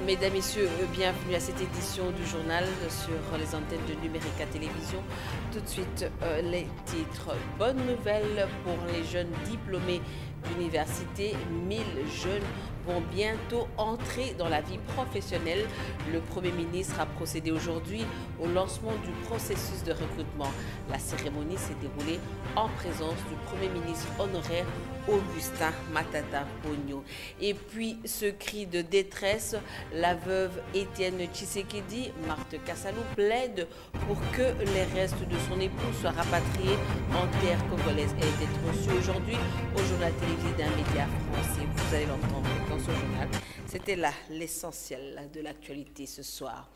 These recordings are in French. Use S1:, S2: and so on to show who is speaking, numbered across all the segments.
S1: Mesdames, Messieurs, bienvenue à cette édition du journal sur les antennes de Numérica Télévision. Tout de suite, les titres. Bonne nouvelle pour les jeunes diplômés d'université. 1000 jeunes vont bientôt entrer dans la vie professionnelle. Le Premier ministre a procédé aujourd'hui au lancement du processus de recrutement. La cérémonie s'est déroulée en présence du Premier ministre honoraire Augustin Matata Ponyo. Et puis ce cri de détresse, la veuve Étienne Tshisekedi, Marthe Kassalou, plaide pour que les restes de son époux soient rapatriés en terre congolaise. Elle était reçue aujourd'hui au journal télévisé d'un média français. Vous allez l'entendre dans ce journal. C'était là l'essentiel de l'actualité ce soir.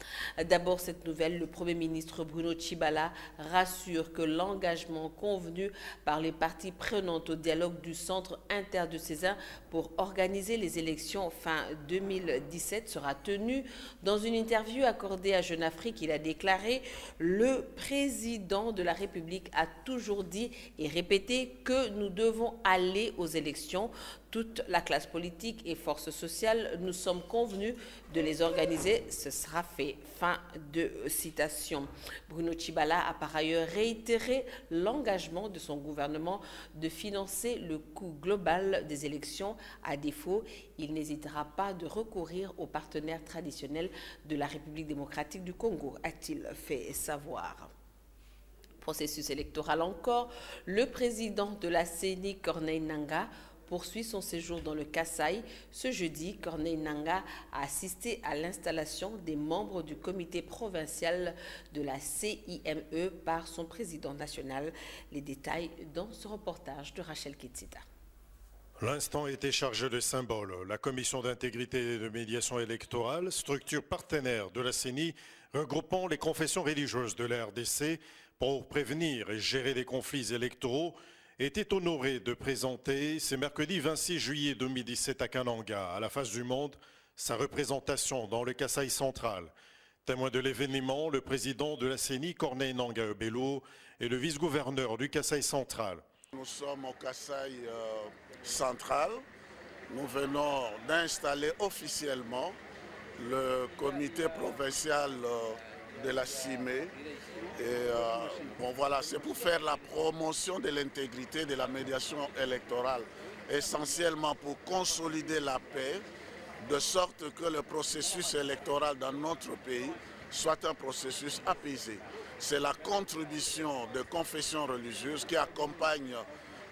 S1: D'abord, cette nouvelle, le Premier ministre Bruno Tshibala rassure que l'engagement convenu par les parties prenantes au dialogue du Centre interdiocésain pour organiser les élections fin 2017 sera tenu. Dans une interview accordée à Jeune Afrique, il a déclaré « Le président de la République a toujours dit et répété que nous devons aller aux élections. Toute la classe politique et forces sociales, nous sommes convenus de les organiser. Ce sera fait. » Fin de citation. Bruno Tshibala a par ailleurs réitéré l'engagement de son gouvernement de financer le coût global des élections. À défaut, il n'hésitera pas de recourir aux partenaires traditionnels de la République démocratique du Congo, a-t-il fait savoir. Processus électoral encore, le président de la CENI, Corneille Nangaa, poursuit son séjour dans le Kasaï. Ce jeudi, Corneille Nangaa a assisté à l'installation des membres du comité provincial de la CIME par son président national. Les détails dans ce reportage de Rachel Kitsita.
S2: L'instant était chargé de symboles. La commission d'intégrité et de médiation électorale, structure partenaire de la CENI, regroupant les confessions religieuses de la RDC pour prévenir et gérer les conflits électoraux, était honoré de présenter ce mercredi 26 juillet 2017 à Kananga, à la face du monde, sa représentation dans le Kasaï central. Témoin de l'événement, le président de la CENI, Corneille Nangaa Bello, et le vice-gouverneur du Kasaï central.
S3: Nous sommes au Kasaï central. Nous venons d'installer officiellement le comité provincial de la CIME. Et bon voilà, c'est pour faire la promotion de l'intégrité de la médiation électorale, essentiellement pour consolider la paix, de sorte que le processus électoral dans notre pays soit un processus apaisé. C'est la contribution de confessions religieuses qui accompagne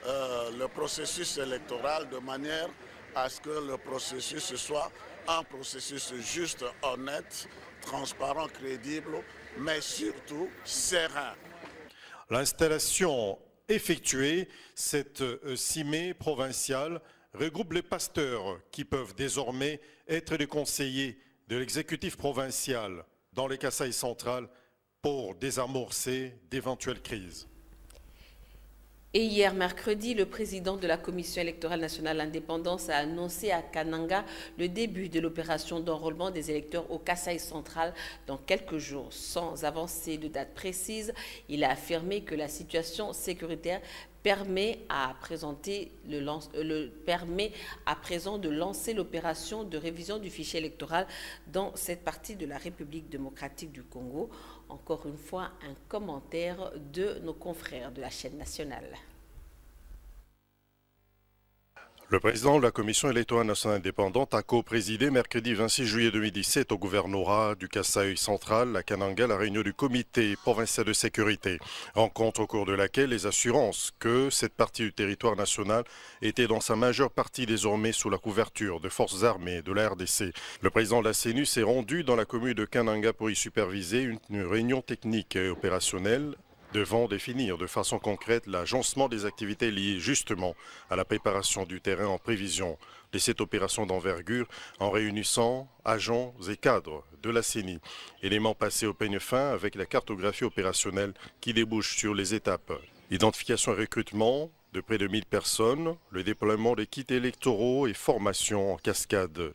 S3: le processus électoral de manière à ce que le processus soit un processus juste, honnête, transparent, crédible, mais surtout serein.
S2: L'installation effectuée, cette CIME provinciale regroupe les pasteurs qui peuvent désormais être les conseillers de l'exécutif provincial dans le Kasaï central pour désamorcer d'éventuelles crises.
S1: Et hier mercredi, le président de la Commission électorale nationale indépendance a annoncé à Kananga le début de l'opération d'enrôlement des électeurs au Kasaï central dans quelques jours. Sans avancer de date précise, il a affirmé que la situation sécuritaire permet à présent de lancer l'opération de révision du fichier électoral dans cette partie de la République démocratique du Congo. Encore une fois, un commentaire de nos confrères de la chaîne nationale.
S2: Le président de la Commission électorale nationale indépendante a co-présidé mercredi 26 juillet 2017 au gouvernorat du Kasaï central à Kananga la réunion du comité provincial de sécurité. Rencontre au cours de laquelle les assurances que cette partie du territoire national était dans sa majeure partie désormais sous la couverture de forces armées de la RDC. Le président de la CENU s'est rendu dans la commune de Kananga pour y superviser une réunion technique et opérationnelle devant définir de façon concrète l'agencement des activités liées justement à la préparation du terrain en prévision de cette opération d'envergure en réunissant agents et cadres de la CENI. Élément passé au peigne fin avec la cartographie opérationnelle qui débouche sur les étapes. Identification et recrutement de près de 1000 personnes, le déploiement des kits électoraux et formation en cascade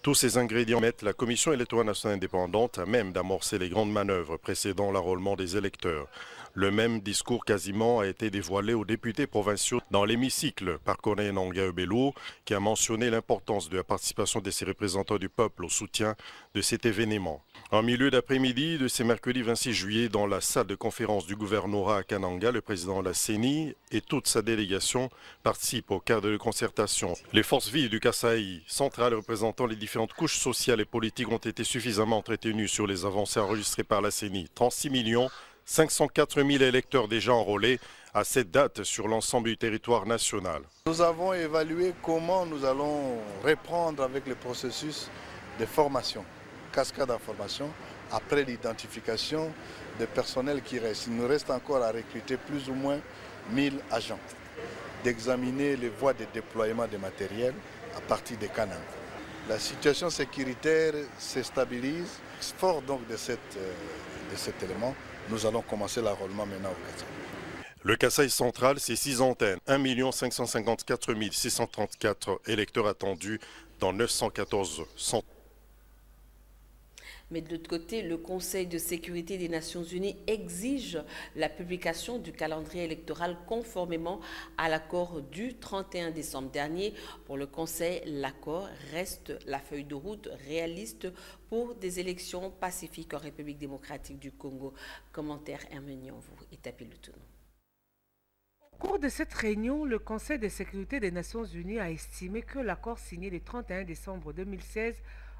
S2: Tous ces ingrédients mettent la Commission électorale nationale indépendante à même d'amorcer les grandes manœuvres précédant l'enrôlement des électeurs. Le même discours quasiment a été dévoilé aux députés provinciaux dans l'hémicycle par Corneille Nangaa Bello, qui a mentionné l'importance de la participation de ces représentants du peuple au soutien de cet événement. En milieu d'après-midi de ce mercredi 26 juillet, dans la salle de conférence du gouvernorat à Kananga, le président de la CENI et toute sa délégation participent au cadre de concertation. Les forces vives du Kasaï central représentant les différentes couches sociales et politiques ont été suffisamment entretenues sur les avancées enregistrées par la CENI. 36 504 000 électeurs déjà enrôlés à cette date sur l'ensemble du territoire national.
S4: Nous avons évalué comment nous allons reprendre avec le processus de formation, cascade en formation, après l'identification des personnels qui restent. Il nous reste encore à recruter plus ou moins 1000 agents, d'examiner les voies de déploiement des matériels à partir de Kananga. La situation sécuritaire se stabilise. Fort donc de cet élément, nous allons commencer l'enrôlement maintenant au Kasaï.
S2: Le Kasaï central, c'est 6 antennes, 1 554 634 électeurs attendus dans 914 centres.
S1: Mais de l'autre côté, le Conseil de sécurité des Nations Unies exige la publication du calendrier électoral conformément à l'accord du 31 décembre dernier. Pour le Conseil, l'accord reste la feuille de route réaliste pour des élections pacifiques en République démocratique du Congo. Commentaire Herménion, vous étapez le tout.
S5: Au cours de cette réunion, le Conseil de sécurité des Nations Unies a estimé que l'accord signé le 31 décembre 2016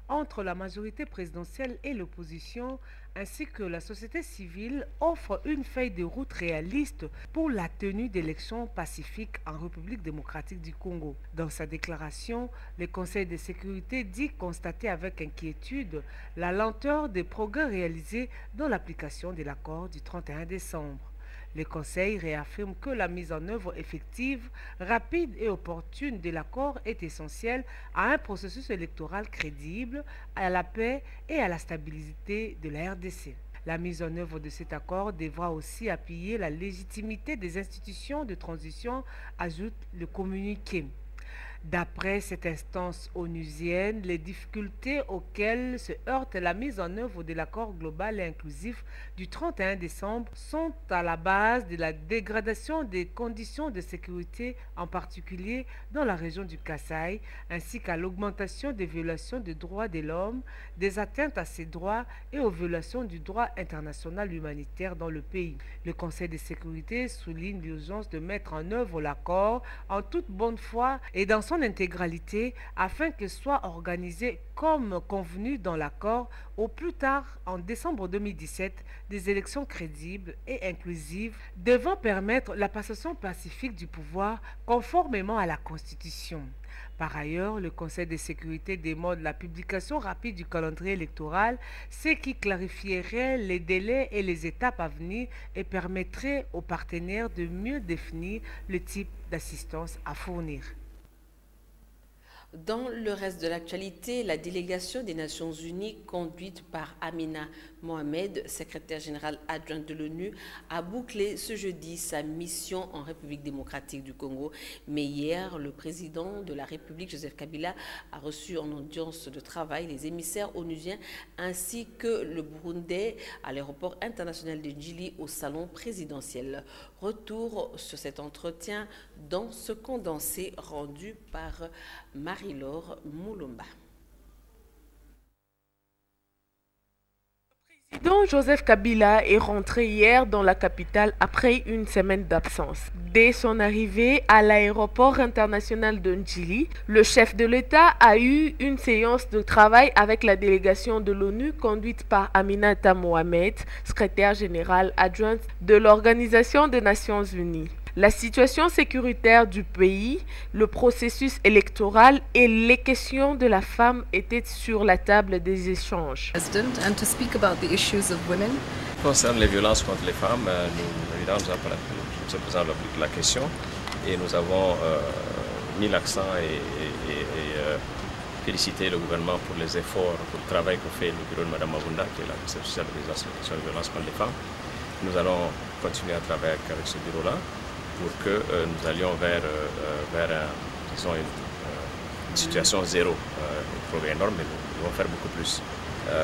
S5: entre la majorité présidentielle et l'opposition, ainsi que la société civile, offre une feuille de route réaliste pour la tenue d'élections pacifiques en République démocratique du Congo. Dans sa déclaration, le Conseil de sécurité dit constater avec inquiétude la lenteur des progrès réalisés dans l'application de l'accord du 31 décembre. Le Conseil réaffirme que la mise en œuvre effective, rapide et opportune de l'accord est essentielle à un processus électoral crédible, à la paix et à la stabilité de la RDC. La mise en œuvre de cet accord devra aussi appuyer la légitimité des institutions de transition, ajoute le communiqué. D'après cette instance onusienne, les difficultés auxquelles se heurte la mise en œuvre de l'accord global et inclusif du 31 décembre sont à la base de la dégradation des conditions de sécurité, en particulier dans la région du Kasaï, ainsi qu'à l'augmentation des violations des droits de l'homme, des atteintes à ces droits et aux violations du droit international humanitaire dans le pays. Le Conseil de sécurité souligne l'urgence de mettre en œuvre l'accord en toute bonne foi et dans son intégralité afin que soit organisé comme convenu dans l'accord au plus tard en décembre 2017 des élections crédibles et inclusives devant permettre la passation pacifique du pouvoir conformément à la Constitution. Par ailleurs, le Conseil de sécurité demande la publication rapide du calendrier électoral, ce qui clarifierait les délais et les étapes à venir et permettrait aux partenaires de mieux définir le type d'assistance à fournir.
S1: Dans le reste de l'actualité, la délégation des Nations Unies, conduite par Amina Mohamed, secrétaire générale adjointe de l'ONU, a bouclé ce jeudi sa mission en République démocratique du Congo. Mais hier, le président de la République, Joseph Kabila, a reçu en audience de travail les émissaires onusiens ainsi que le Burundais à l'aéroport international de Djili au salon présidentiel. Retour sur cet entretien dans ce condensé rendu par Marie-Laure Moulomba.
S6: Le président Joseph Kabila est rentré hier dans la capitale après une semaine d'absence. Dès son arrivée à l'aéroport international de Djili, le chef de l'État a eu une séance de travail avec la délégation de l'ONU conduite par Aminata Mohamed, secrétaire générale adjointe de l'Organisation des Nations Unies. La situation sécuritaire du pays, le processus électoral et les questions de la femme étaient sur la table des échanges.
S7: And to speak about the issues of women.
S8: Concernant les violences contre les femmes, nous avons posé la question et nous avons mis l'accent et félicité le gouvernement pour les efforts, pour le travail que fait le bureau de Mme Mabunda, qui est la ministre sociale des questions de violence contre les femmes. Nous allons continuer à travailler avec ce bureau-là pour que nous allions vers disons situation zéro, un progrès énorme, mais nous devons faire beaucoup plus.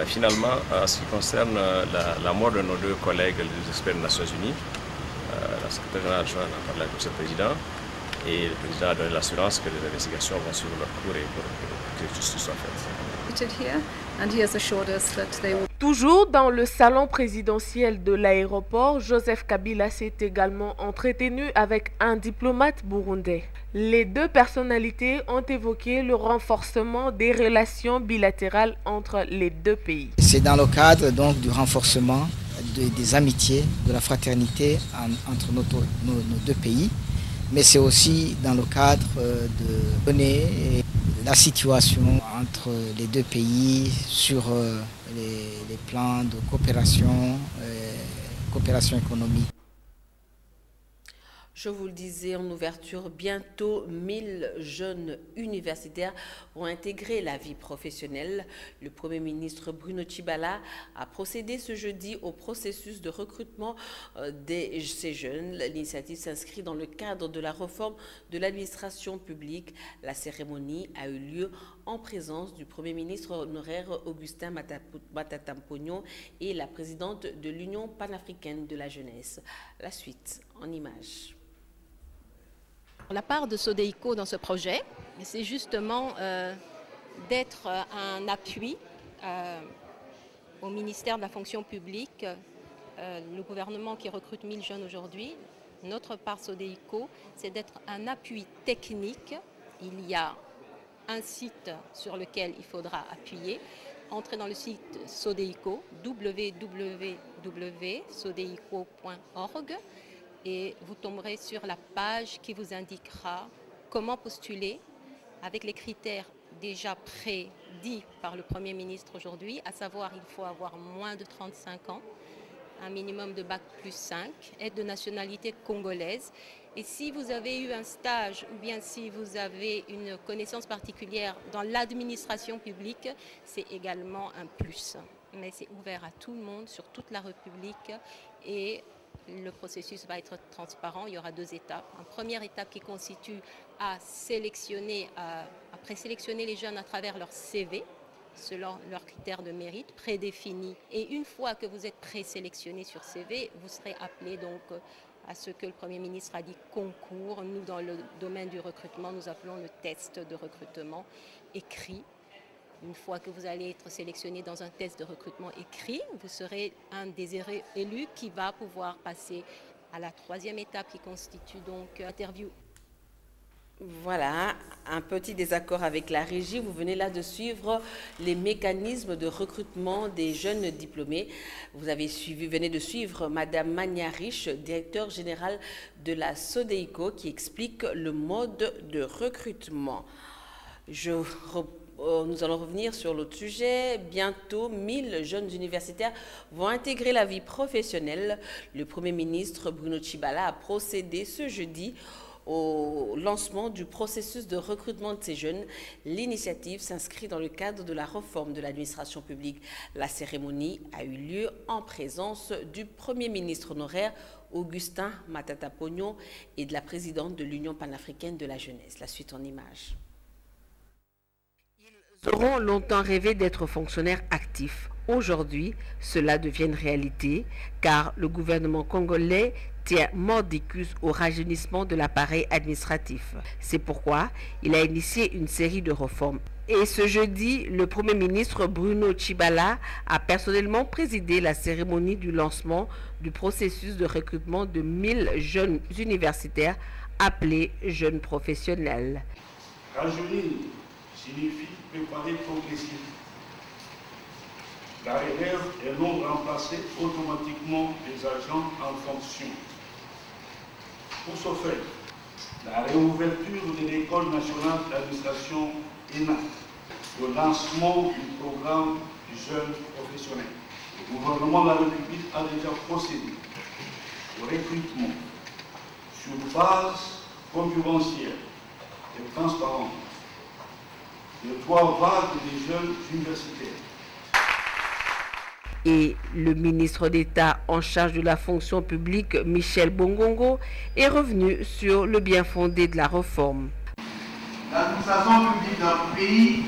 S8: Finalement, en ce qui concerne la mort de nos deux collègues, les experts des Nations Unies, la secrétaire générale adjointe a parlé avec le président et le président a donné l'assurance que les investigations vont suivre leur cours et que justice soit faite.
S6: Toujours dans le salon présidentiel de l'aéroport, Joseph Kabila s'est également entretenu avec un diplomate burundais. Les deux personnalités ont évoqué le renforcement des relations bilatérales entre les deux pays.
S9: C'est dans le cadre donc du renforcement des amitiés, de la fraternité entre nos deux pays, mais c'est aussi dans le cadre de donner la situation entre les deux pays sur les plans de coopération économique.
S1: Je vous le disais en ouverture, bientôt 1000 jeunes universitaires vont intégrer la vie professionnelle. Le Premier ministre Bruno Tshibala a procédé ce jeudi au processus de recrutement de ces jeunes. L'initiative s'inscrit dans le cadre de la réforme de l'administration publique. La cérémonie a eu lieu en présence du Premier ministre honoraire Augustin Matata Ponyo et la présidente de l'Union panafricaine de la jeunesse. La suite en images.
S10: La part de Sodeïco dans ce projet, c'est justement d'être un appui au ministère de la fonction publique, le gouvernement qui recrute 1000 jeunes aujourd'hui. Notre part Sodeïco, c'est d'être un appui technique. Il y a un site sur lequel il faudra appuyer. Entrez dans le site Sodeïco, www.sodeico.org. Et vous tomberez sur la page qui vous indiquera comment postuler avec les critères déjà prédits par le Premier ministre aujourd'hui, à savoir il faut avoir moins de 35 ans, un minimum de bac plus 5, être de nationalité congolaise. Et si vous avez eu un stage ou bien si vous avez une connaissance particulière dans l'administration publique, c'est également un plus. Mais c'est ouvert à tout le monde sur toute la République et le processus va être transparent. Il y aura deux étapes. Une première étape qui consiste à présélectionner les jeunes à travers leur CV, selon leurs critères de mérite prédéfinis. Et une fois que vous êtes présélectionné sur CV, vous serez appelé donc à ce que le Premier ministre a dit concours. Nous, dans le domaine du recrutement, nous appelons le test de recrutement écrit. Une fois que vous allez être sélectionné dans un test de recrutement écrit, vous serez un des élus qui va pouvoir passer à la troisième étape qui constitue donc l'interview.
S1: Voilà, un petit désaccord avec la régie. Vous venez là de suivre les mécanismes de recrutement des jeunes diplômés. Vous venez de suivre Madame Mania Rich, directeur général de la Sodeïco, qui explique le mode de recrutement. Nous allons revenir sur l'autre sujet. Bientôt, 1000 jeunes universitaires vont intégrer la vie professionnelle. Le Premier ministre Bruno Tshibala a procédé ce jeudi au lancement du processus de recrutement de ces jeunes. L'initiative s'inscrit dans le cadre de la réforme de l'administration publique. La cérémonie a eu lieu en présence du Premier ministre honoraire Augustin Matata Ponyo et de la présidente de l'Union panafricaine de la jeunesse. La suite en images. Ils auront longtemps rêvé d'être fonctionnaires actifs. Aujourd'hui, cela devient une réalité car le gouvernement congolais tient mordicus au rajeunissement de l'appareil administratif. C'est pourquoi il a initié une série de réformes. Et ce jeudi, le Premier ministre Bruno Tshibala a personnellement présidé la cérémonie du lancement du processus de recrutement de 1000 jeunes universitaires appelés jeunes professionnels.
S11: Rajeunir signifie préparer progressivement. La relève est non remplacer automatiquement les agents en fonction. Pour ce faire, la réouverture de l'École nationale d'administration ENA, le lancement du programme du jeune professionnel. Le gouvernement de la République a déjà procédé au recrutement sur base concurrentielle et transparente de 3 vagues de jeunes universitaires.
S1: Et le ministre d'État en charge de la fonction publique, Michel Bongongo, est revenu sur le bien fondé de la réforme.
S11: La
S12: l'administration publique d'un pays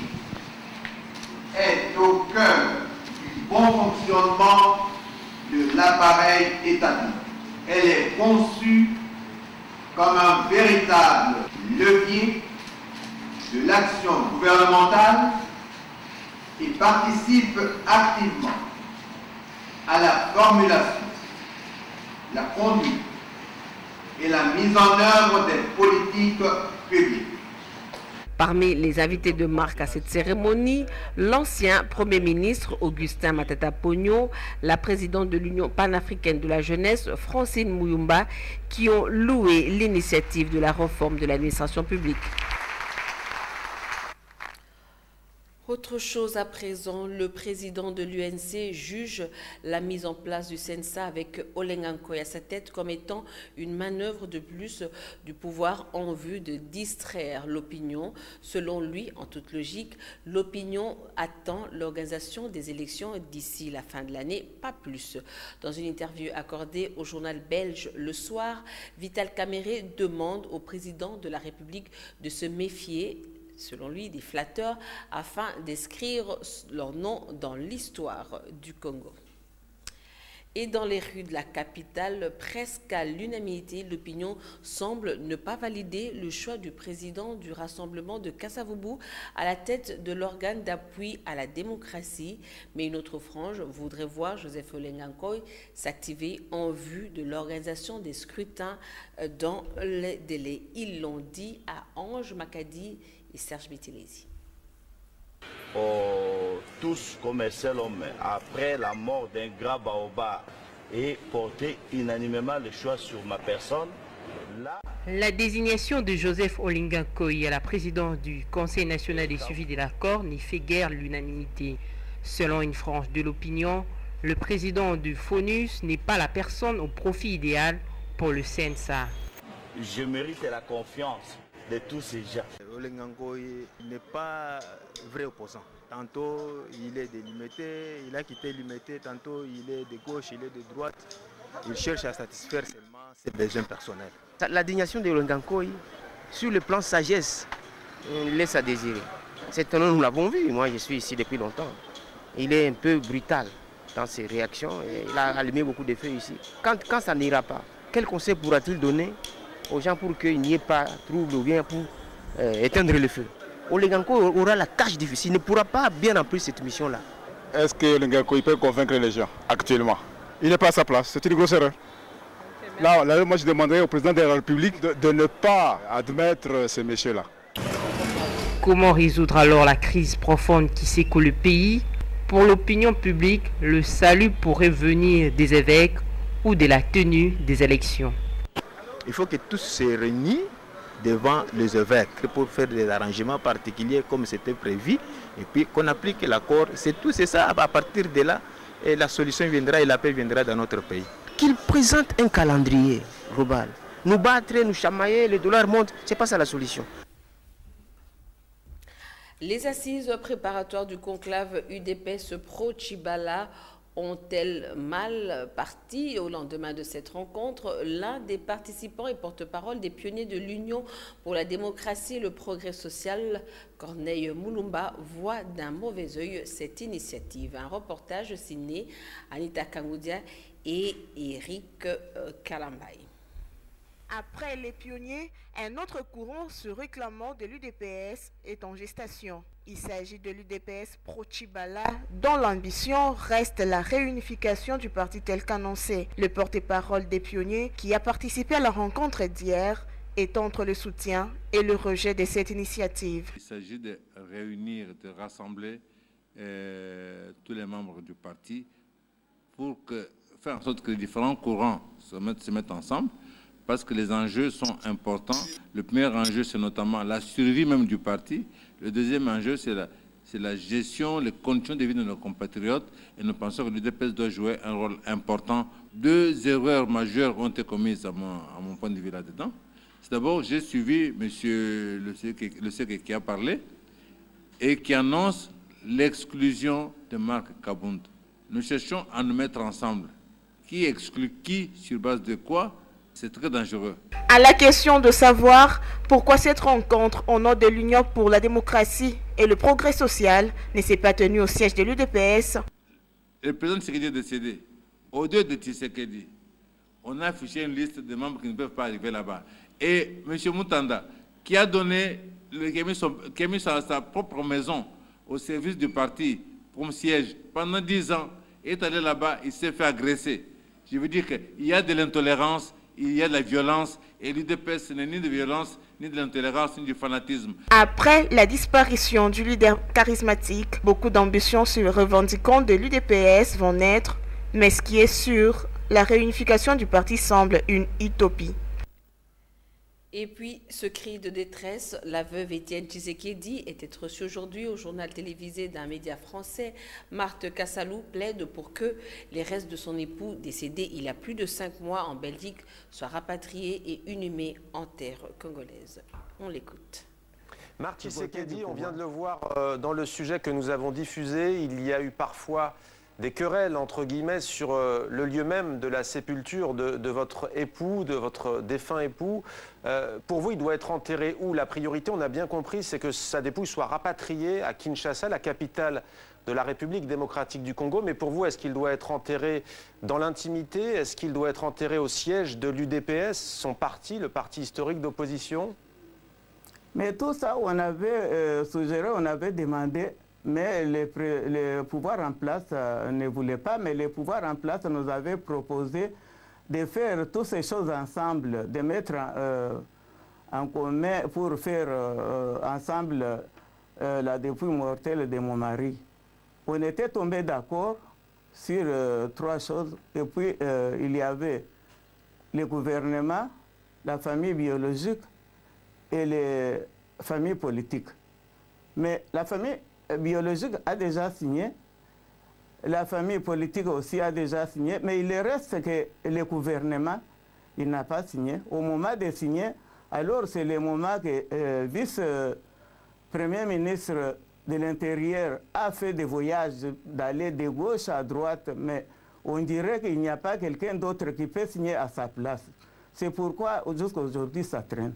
S12: est au cœur du bon fonctionnement de l'appareil étatique. Elle est conçue comme un véritable levier de l'action gouvernementale et participe activement à la formulation, la conduite et la mise en œuvre des politiques publiques.
S1: Parmi les invités de marque à cette cérémonie, l'ancien Premier ministre Augustin Matata Ponyo, la présidente de l'Union panafricaine de la jeunesse Francine Muyumba, qui ont loué l'initiative de la réforme de l'administration publique. Autre chose à présent, le président de l'UNC juge la mise en place du CENSA avec Olenga Nkoy à sa tête comme étant une manœuvre de plus du pouvoir en vue de distraire l'opinion. Selon lui, en toute logique, l'opinion attend l'organisation des élections d'ici la fin de l'année, pas plus. Dans une interview accordée au journal belge Le Soir, Vital Kamerhe demande au président de la République de se méfier, selon lui, des flatteurs, afin d'inscrire leur nom dans l'histoire du Congo. Et dans les rues de la capitale, presque à l'unanimité, l'opinion semble ne pas valider le choix du président du rassemblement de Kasavubu à la tête de l'organe d'appui à la démocratie. Mais une autre frange voudrait voir Joseph Olenga Nkoy s'activer en vue de l'organisation des scrutins dans les délais. Ils l'ont dit à Ange Makadi et Serge Bitilesi.
S13: Tous comme un seul homme, après la mort d'un grand baobab, et porter unanimement le choix sur ma personne.
S14: La désignation de Joseph Olenga Nkoy à la présidence du Conseil national des suivis de l'accord n'y fait guère l'unanimité. Selon une frange de l'opinion, le président du FONUS n'est pas la personne au profil idéal pour le CENSA.
S13: Je mérite la confiance de tous ces gens.
S15: Olenga Nkoy n'est pas vrai opposant. Tantôt il est délimité, il a quitté limité, tantôt il est de gauche, il est de droite. Il cherche à satisfaire seulement ses besoins personnels.
S16: La désignation de Olenga Nkoy, sur le plan sagesse, laisse à désirer. Cet homme, nous l'avons vu, moi je suis ici depuis longtemps. Il est un peu brutal dans ses réactions, et il a allumé beaucoup de feux ici. Quand ça n'ira pas, quel conseil pourra-t-il donner aux gens pour qu'il n'y ait pas de trouble ou bien pour éteindre le feu? Olenga Nkoy aura la tâche difficile, il ne pourra pas bien remplir cette mission-là.
S17: Est-ce que Olenga Nkoy peut convaincre les gens actuellement? Il n'est pas à sa place, c'est une grosse erreur. Là, moi je demanderais au président de la République de ne pas admettre ces messieurs-là.
S14: Comment résoudre alors la crise profonde qui secoue le pays? Pour l'opinion publique, le salut pourrait venir des évêques ou de la tenue des élections.
S15: Il faut que tous se réunissent devant les évêques pour faire des arrangements particuliers comme c'était prévu et puis qu'on applique l'accord. C'est tout, c'est ça. À partir de là, et la solution viendra et la paix viendra dans notre pays.
S16: Qu'il présente un calendrier global. Nous battre, nous chamailler, le dollar monte, c'est pas ça la solution.
S1: Les assises préparatoires du conclave UDPS pro-Tchibala ont-elles mal parti? Au lendemain de cette rencontre, l'un des participants et porte-parole des pionniers de l'Union pour la démocratie et le progrès social, Corneille Moulumba, voit d'un mauvais œil cette initiative. Un reportage signé Anita Kangoudia et Eric Kalambay.
S6: Après les pionniers, un autre courant se réclamant de l'UDPS est en gestation. Il s'agit de l'UDPS pro-Tchibala, dont l'ambition reste la réunification du parti tel qu'annoncé. Le porte-parole des pionniers, qui a participé à la rencontre d'hier, est entre le soutien et le rejet de cette initiative.
S18: Il s'agit de réunir, de rassembler tous les membres du parti pour faire en sorte que les différents courants se mettent ensemble. Parce que les enjeux sont importants. Le premier enjeu, c'est notamment la survie même du parti. Le deuxième enjeu, c'est la gestion, les conditions de vie de nos compatriotes. Et nous pensons que l'UDPS doit jouer un rôle important. Deux erreurs majeures ont été commises à mon point de vue là-dedans. C'est d'abord, j'ai suivi M. Le Sec qui a parlé et qui annonce l'exclusion de Marc Kabound. Nous cherchons à nous mettre ensemble. Qui exclut qui, sur base de quoi? C'est très dangereux.
S6: À la question de savoir pourquoi cette rencontre au nom de l'Union pour la démocratie et le progrès social ne s'est pas tenue au siège de l'UDPS.
S18: Le président Tshisekedi est décédé. Au-delà de Tshisekedi, on a affiché une liste de membres qui ne peuvent pas arriver là-bas. Et M. Moutanda, qui a mis sa propre maison au service du parti comme siège pendant 10 ans, est allé là-bas, il s'est fait agresser. Je veux dire qu'il y a de l'intolérance, il y a de la violence, et l'UDPS ce n'est ni de violence, ni de l'intolérance, ni du fanatisme.
S6: Après la disparition du leader charismatique, beaucoup d'ambitions sur les revendiquants de l'UDPS vont naître, mais ce qui est sûr, la réunification du parti semble une utopie.
S1: Et puis, ce cri de détresse, la veuve Étienne Tshisekedi était reçue aujourd'hui au journal télévisé d'un média français. Marthe Kassalou plaide pour que les restes de son époux, décédé il y a plus de 5 mois en Belgique, soient rapatriés et inhumés en terre congolaise. On l'écoute.
S19: Marthe Tshisekedi, on vient de le voir dans le sujet que nous avons diffusé, il y a eu parfois des querelles, entre guillemets, sur le lieu même de la sépulture de votre époux, de votre défunt époux. Pour vous, il doit être enterré où? La priorité, on a bien compris, c'est que sa dépouille soit rapatriée à Kinshasa, la capitale de la République démocratique du Congo. Mais pour vous, est-ce qu'il doit être enterré dans l'intimité? Est-ce qu'il doit être enterré au siège de l'UDPS, son parti, le parti historique d'opposition?
S20: Mais tout ça, on avait suggéré, on avait demandé... Mais les pouvoirs en place ne voulaient pas, mais les pouvoirs en place nous avaient proposé de faire toutes ces choses ensemble, de mettre en commun pour faire ensemble la dépouille mortelle de mon mari. On était tombé d'accord sur 3 choses, et puis il y avait le gouvernement, la famille biologique et les familles politiques. Mais la famille biologique a déjà signé, la famille politique aussi a déjà signé, mais il reste que le gouvernement, il n'a pas signé. Au moment de signer, alors c'est le moment que le vice-premier ministre de l'Intérieur a fait des voyages d'aller de gauche à droite, mais on dirait qu'il n'y a pas quelqu'un d'autre qui peut signer à sa place. C'est pourquoi jusqu'à aujourd'hui ça traîne.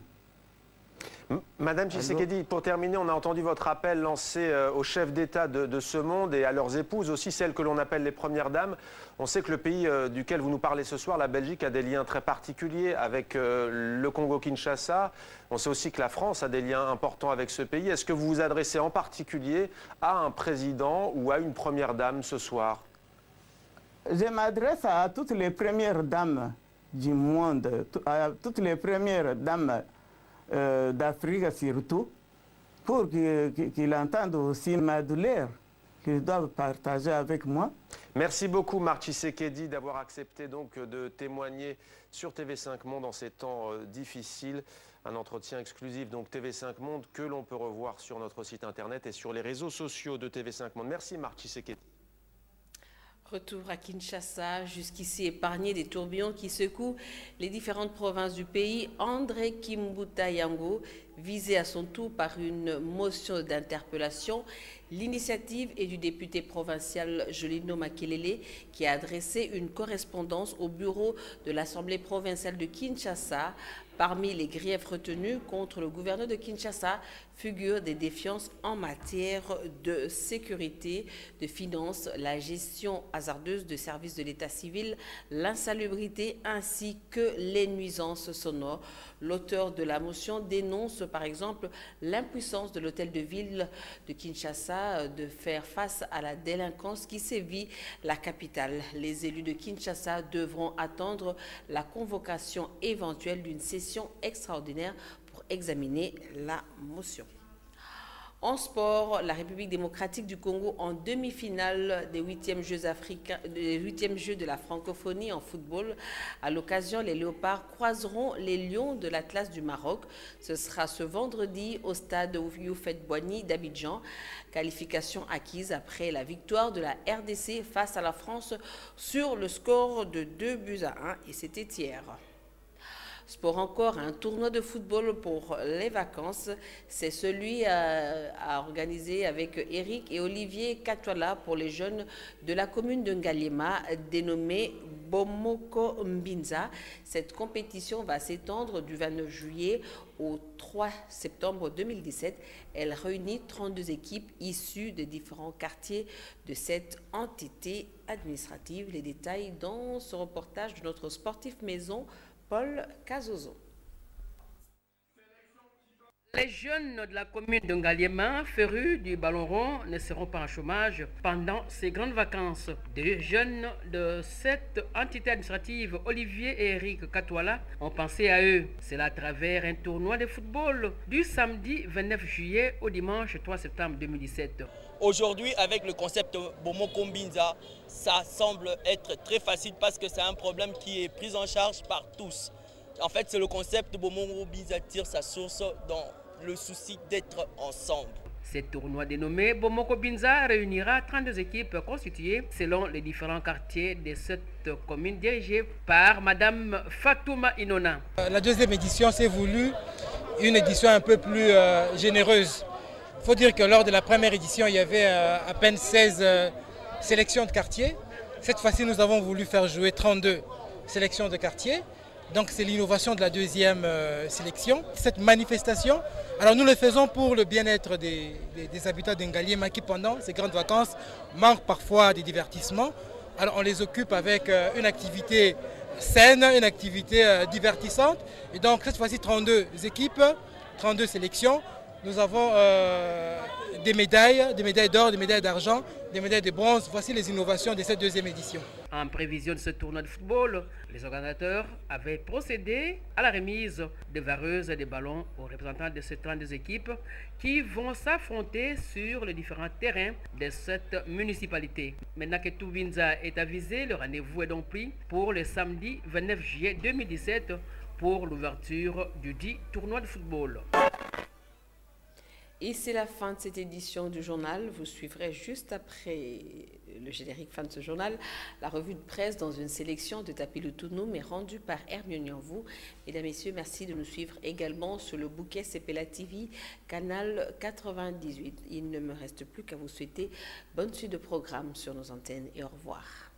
S19: Madame Tshisekedi, pour terminer, on a entendu votre appel lancé aux chefs d'État de ce monde et à leurs épouses, aussi celles que l'on appelle les premières dames. On sait que le pays duquel vous nous parlez ce soir, la Belgique, a des liens très particuliers avec le Congo-Kinshasa. On sait aussi que la France a des liens importants avec ce pays. Est-ce que vous vous adressez en particulier à un président ou à une première dame ce soir?
S20: Je m'adresse à toutes les premières dames du monde, à toutes les premières dames d'Afrique surtout, pour qu'ils entendent aussi ma douleur, qu'ils doivent partager avec moi.
S19: Merci beaucoup Marthe Tshisekedi d'avoir accepté donc de témoigner sur TV5 Monde en ces temps difficiles. Un entretien exclusif donc TV5 Monde que l'on peut revoir sur notre site internet et sur les réseaux sociaux de TV5 Monde. Merci Marthe Tshisekedi.
S1: Retour à Kinshasa, jusqu'ici épargné des tourbillons qui secouent les différentes provinces du pays. André Kimbuta Yango, visé à son tour par une motion d'interpellation. L'initiative est du député provincial Jolino Makelele qui a adressé une correspondance au bureau de l'Assemblée provinciale de Kinshasa. Parmi les griefs retenus contre le gouverneur de Kinshasa figurent des défiances en matière de sécurité, de finances, la gestion hasardeuse de services de l'état civil, l'insalubrité ainsi que les nuisances sonores. L'auteur de la motion dénonce par exemple l'impuissance de l'hôtel de ville de Kinshasa de faire face à la délinquance qui sévit la capitale. Les élus de Kinshasa devront attendre la convocation éventuelle d'une session extraordinaire pour examiner la motion. En sport, la République démocratique du Congo en demi-finale des 8e Jeux de la francophonie en football. À l'occasion, les Léopards croiseront les Lions de l'Atlas du Maroc. Ce sera ce vendredi au stade Houphouët-Boigny d'Abidjan. Qualification acquise après la victoire de la RDC face à la France sur le score de 2-1 et c'était hier. Sport encore, un tournoi de football pour les vacances. C'est celui à organiser avec Eric et Olivier Katwala pour les jeunes de la commune de Ngaliema, dénommé Bomoko Mbinza. Cette compétition va s'étendre du 29 juillet au 3 septembre 2017. Elle réunit 32 équipes issues des différents quartiers de cette entité administrative. Les détails dans ce reportage de notre sportif maison, Paul Cazozo.
S14: Les jeunes de la commune de Ngaliema, férus du ballon rond, ne seront pas en chômage pendant ces grandes vacances. Deux jeunes de cette entité administrative, Olivier et Eric Katwala, ont pensé à eux. C'est à travers un tournoi de football du samedi 29 juillet au dimanche 3 septembre 2017.
S21: Aujourd'hui, avec le concept Bomoko Mbinza, ça semble être très facile parce que c'est un problème qui est pris en charge par tous. En fait, c'est le concept Bomoko Mbinza tire sa source dans le souci d'être ensemble.
S14: Ce tournoi dénommé Bomoko Mbinza réunira 32 équipes constituées selon les différents quartiers de cette commune dirigée par Madame Fatouma Inona.
S22: La deuxième édition s'est voulu une édition un peu plus généreuse. Il faut dire que lors de la première édition, il y avait à peine 16 sélections de quartiers. Cette fois-ci, nous avons voulu faire jouer 32 sélections de quartiers. Donc c'est l'innovation de la deuxième sélection. Cette manifestation, alors nous le faisons pour le bien-être des habitants d'Ngaliema qui pendant ces grandes vacances manquent parfois des divertissements. Alors on les occupe avec une activité saine, une activité divertissante. Et donc cette fois-ci 32 équipes, 32 sélections. Nous avons des médailles d'or, des médailles d'argent, des médailles de bronze. Voici les innovations de cette deuxième édition.
S14: En prévision de ce tournoi de football, les organisateurs avaient procédé à la remise de vareuses et de ballons aux représentants de ces 32 équipes qui vont s'affronter sur les différents terrains de cette municipalité. Maintenant que tout Mbinza est avisé, le rendez-vous est donc pris pour le samedi 29 juillet 2017 pour l'ouverture du dit tournoi de football.
S1: Et c'est la fin de cette édition du journal. Vous suivrez juste après le générique fin de ce journal la revue de presse dans une sélection de Tapi Lutunum rendue par Hermione Yanvou. Mesdames, Messieurs, merci de nous suivre également sur le bouquet CPLA TV, canal 98. Il ne me reste plus qu'à vous souhaiter bonne suite de programme sur nos antennes et au revoir.